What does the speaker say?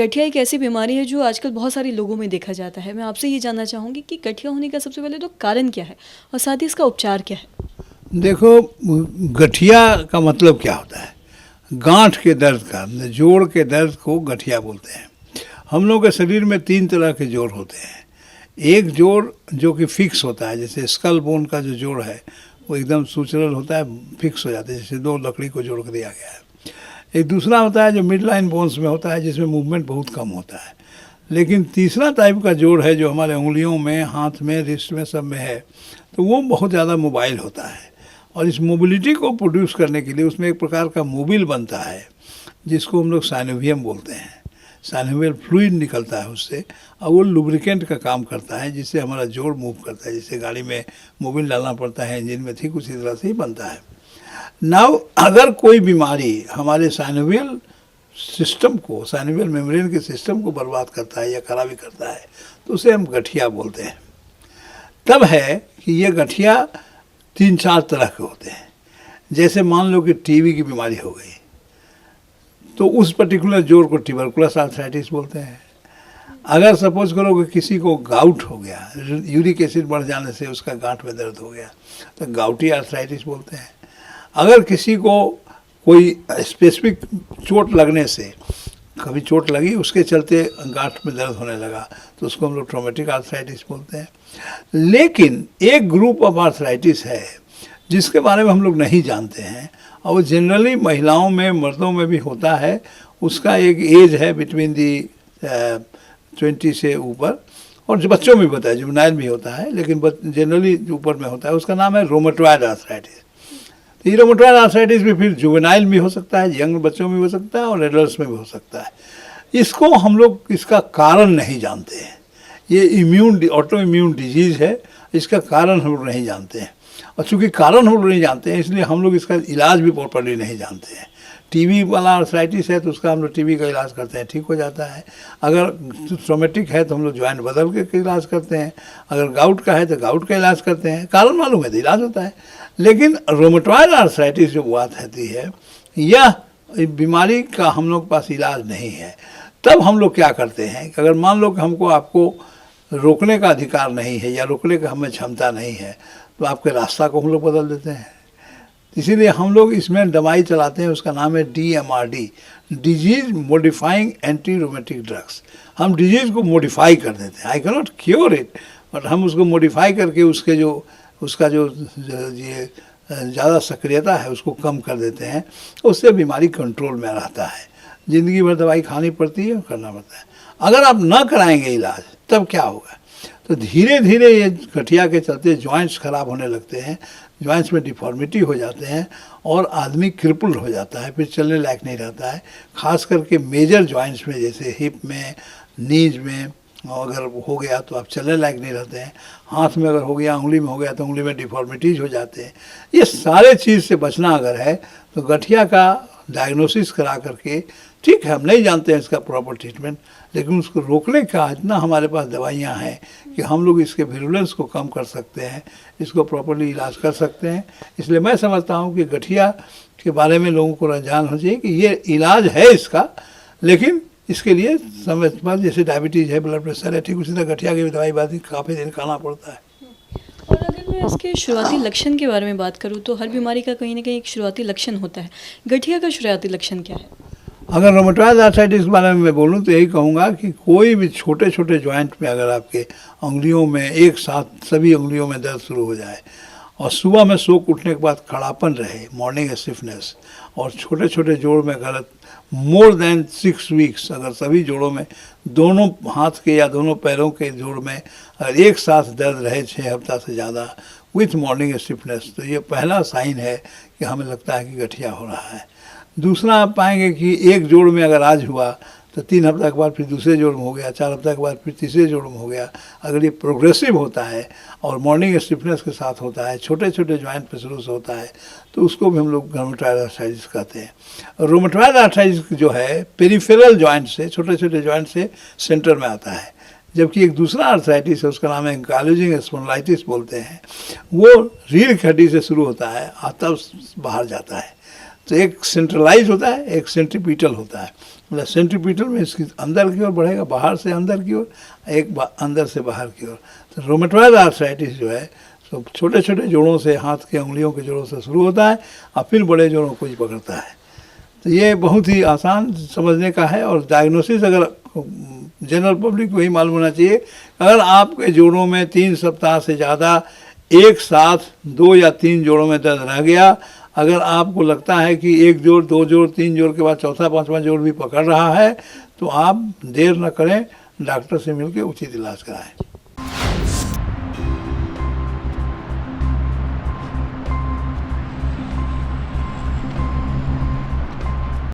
गठिया एक ऐसी बीमारी है जो आजकल बहुत सारे लोगों में देखा जाता है। मैं आपसे ये जानना चाहूँगी कि गठिया होने का सबसे पहले तो कारण क्या है और साथ ही इसका उपचार क्या है? देखो, गठिया का मतलब क्या होता है? गांठ के दर्द का, जोड़ के दर्द को गठिया बोलते हैं। हम लोग के शरीर में 3 तरह के जोड़ होते हैं। एक जोड़ जो कि फिक्स होता है, जैसे स्कल बोन का जो जोड़ है वो एकदम सुचरल होता है, फिक्स हो जाता है, जैसे 2 लकड़ी को जोड़ कर दिया गया है। एक दूसरा होता है जो मिड लाइन बोन्स में होता है, जिसमें मूवमेंट बहुत कम होता है। लेकिन तीसरा टाइप का जोड़ है जो हमारे उंगलियों में, हाथ में, रिस्ट में, सब में है, तो वो बहुत ज़्यादा मोबाइल होता है। और इस मोबिलिटी को प्रोड्यूस करने के लिए उसमें एक प्रकार का मोबिल बनता है जिसको हम लोग साइनोवियम बोलते हैं। साइनोवियल फ्लूइड निकलता है उससे, और वो लुब्रिकेंट का काम करता है, जिससे हमारा जोड़ मूव करता है। जैसे गाड़ी में मोबिल डालना पड़ता है इंजन में, ठीक उसी तरह से ही बनता है। नाउ अगर कोई बीमारी हमारे साइनोवियल सिस्टम को, साइनोवियल मेम्ब्रेन के सिस्टम को बर्बाद करता है या खराबी करता है, तो उसे हम गठिया बोलते हैं। तब है कि ये गठिया 3-4 तरह के होते हैं। जैसे मान लो कि टीबी की बीमारी हो गई, तो उस पर्टिकुलर जोड़ को ट्यूबरकुलस आर्थराइटिस बोलते हैं। अगर सपोज करो कि किसी को गाउट हो गया, यूरिक एसिड बढ़ जाने से उसका गांठ में दर्द हो गया, तो गाउटी आर्थराइटिस बोलते हैं। अगर किसी को कोई स्पेसिफिक चोट लगने से, कभी चोट लगी उसके चलते गांठ में दर्द होने लगा, तो उसको हम लोग ट्रॉमेटिक आर्थराइटिस बोलते हैं। लेकिन एक ग्रुप ऑफ आर्थराइटिस है जिसके बारे में हम लोग नहीं जानते हैं, और वो जनरली महिलाओं में, मर्दों में भी होता है। उसका एक एज है बिटवीन दी 20 से ऊपर, और जो बच्चों में भी होता है, जुवेनाइल भी होता है, लेकिन जनरली ऊपर में होता है। उसका नाम है रोमेटॉइड आर्थराइटिस। तो ये रोमेटॉइड आर्थराइटिस भी फिर जुवेनाइल भी हो सकता है, यंग बच्चों में भी हो सकता है, और एडल्ट्स में भी हो सकता है। इसको हम लोग, इसका कारण नहीं जानते हैं। ये ऑटो इम्यून डिजीज़ है, इसका कारण हम लोग नहीं जानते हैं। और चूँकि कारण हम लोग नहीं जानते हैं, इसलिए हम लोग इसका इलाज भी प्रॉपर्ली नहीं जानते हैं। टीबी वाला आर्थराइटिस है तो उसका हम लोग टीबी का इलाज करते हैं, ठीक हो जाता है। अगर ट्रॉमेटिक है तो हम लोग ज्वाइंट बदल के इलाज करते हैं। अगर गाउट का है तो गाउट का इलाज करते हैं। कारण मालूम है तो इलाज होता है। लेकिन रोमेटॉइड आर्थराइटिस जो बात रहती है, यह बीमारी का हम लोग पास इलाज नहीं है। तब हम लोग क्या करते हैं कि अगर मान लो कि आपको रोकने का अधिकार नहीं है या रोकने का हमें क्षमता नहीं है, तो आपके रास्ता को हम लोग बदल देते हैं। इसीलिए हम लोग इसमें दवाई चलाते हैं, उसका नाम है DMRD, disease modifying anti rheumatic drugs. हम डिजीज़ को मॉडिफाई कर देते हैं। I can not cure it, but हम उसको मॉडिफाई करके उसका जो ये ज़्यादा सक्रियता है उसको कम कर देते हैं। उससे बीमारी कंट्रोल में रहता है। ज़िंदगी भर दवाई खानी पड़ती है, करना पड़ता है। अगर आप ना कराएंगे इलाज, तब क्या होगा? तो धीरे धीरे ये गठिया के चलते जॉइंट्स खराब होने लगते हैं, जॉइंट्स में डिफॉर्मिटी हो जाते हैं, और आदमी क्रिपल हो जाता है, फिर चलने लायक नहीं रहता है। खास करके मेजर जॉइंट्स में, जैसे हिप में, नीज में अगर हो गया तो आप चलने लायक नहीं रहते हैं। हाथ में अगर हो गया, उंगली में हो गया, तो उंगली में डिफॉर्मिटीज हो जाते हैं। ये सारे चीज़ से बचना अगर है तो गठिया का डायग्नोसिस करा करके, ठीक है हम नहीं जानते हैं इसका प्रॉपर ट्रीटमेंट, लेकिन उसको रोकने का इतना हमारे पास दवाइयाँ हैं कि हम लोग इसके विरुलेंस को कम कर सकते हैं, इसको प्रॉपर्ली इलाज कर सकते हैं। इसलिए मैं समझता हूँ कि गठिया के बारे में लोगों को रुझान होना चाहिए कि ये इलाज है इसका, लेकिन इसके लिए समय पर, जैसे डायबिटीज़ है, ब्लड प्रेशर है, ठीक उसी तरह गठिया की भी दवाई काफ़ी दिन खाना पड़ता है। और अगर मैं इसके शुरुआती लक्षण के बारे में बात करूँ तो हर बीमारी का कहीं ना कहीं एक शुरुआती लक्षण होता है। गठिया का शुरुआती लक्षण क्या है? अगर रोमेटॉइड आर्थराइटिस के बारे में मैं बोलूँ तो यही कहूँगा कि कोई भी छोटे छोटे जॉइंट में अगर आपके उंगलियों में एक साथ सभी उंगलियों में दर्द शुरू हो जाए, और सुबह में सो के उठने के बाद खड़ापन रहे, मॉर्निंग स्टिफनेस, और छोटे छोटे जोड़ में अगर मोर देन 6 वीक्स, अगर सभी जोड़ों में, दोनों हाथ के या दोनों पैरों के जोड़ में अगर एक साथ दर्द रहे 6 हफ्ता से ज़्यादा विथ मॉर्निंग स्टिफनेस, तो ये पहला साइन है कि हमें लगता है कि गठिया हो रहा है। दूसरा आप पाएंगे कि एक जोड़ में अगर आज हुआ तो 3 हफ्ता के बाद फिर दूसरे जोड़ में हो गया, 4 हफ्ता के बाद फिर तीसरे जोड़ में हो गया। अगर ये प्रोग्रेसिव होता है और मॉर्निंग स्टिफनेस के साथ होता है, छोटे छोटे जॉइंट पे शुरू से होता है, तो उसको भी हम लोग रोमेटॉइड आर्थराइटिस कहते हैं। रोमेटॉइड आर्थराइटिस जो है पेरिफेरल जॉइंट से, छोटे छोटे जॉइंट से सेंटर में आता है, जबकि एक दूसरा आर्थराइटिस है, उसका नाम है एंकाइलोजिंग स्पॉन्डिलाइटिस बोलते हैं। वो रीढ़ की हड्डी से शुरू होता है, आता बाहर जाता है। तो एक सेंट्रलाइज होता है, एक सेंट्रीपिटल होता है। मतलब सेंट्रीपिटल में इसकी अंदर की ओर बढ़ेगा, बाहर से अंदर की ओर, एक अंदर से बाहर की ओर। तो रोमेटॉइड आर्थराइटिस जो है तो छोटे छोटे जोड़ों से, हाथ के उंगलियों के जोड़ों से शुरू होता है और फिर बड़े जोड़ों को ही पकड़ता है। तो ये बहुत ही आसान समझने का है। और डायग्नोसिस अगर जनरल पब्लिक को ही मालूम होना चाहिए, अगर आपके जोड़ों में 3 सप्ताह से ज़्यादा एक साथ 2 या 3 जोड़ों में दर्द रह गया, अगर आपको लगता है कि 1 जोड़, 2 जोड़, 3 जोड़ के बाद चौथा 5वां जोड़ भी पकड़ रहा है, तो आप देर न करें, डॉक्टर से मिलकर उचित इलाज कराएं।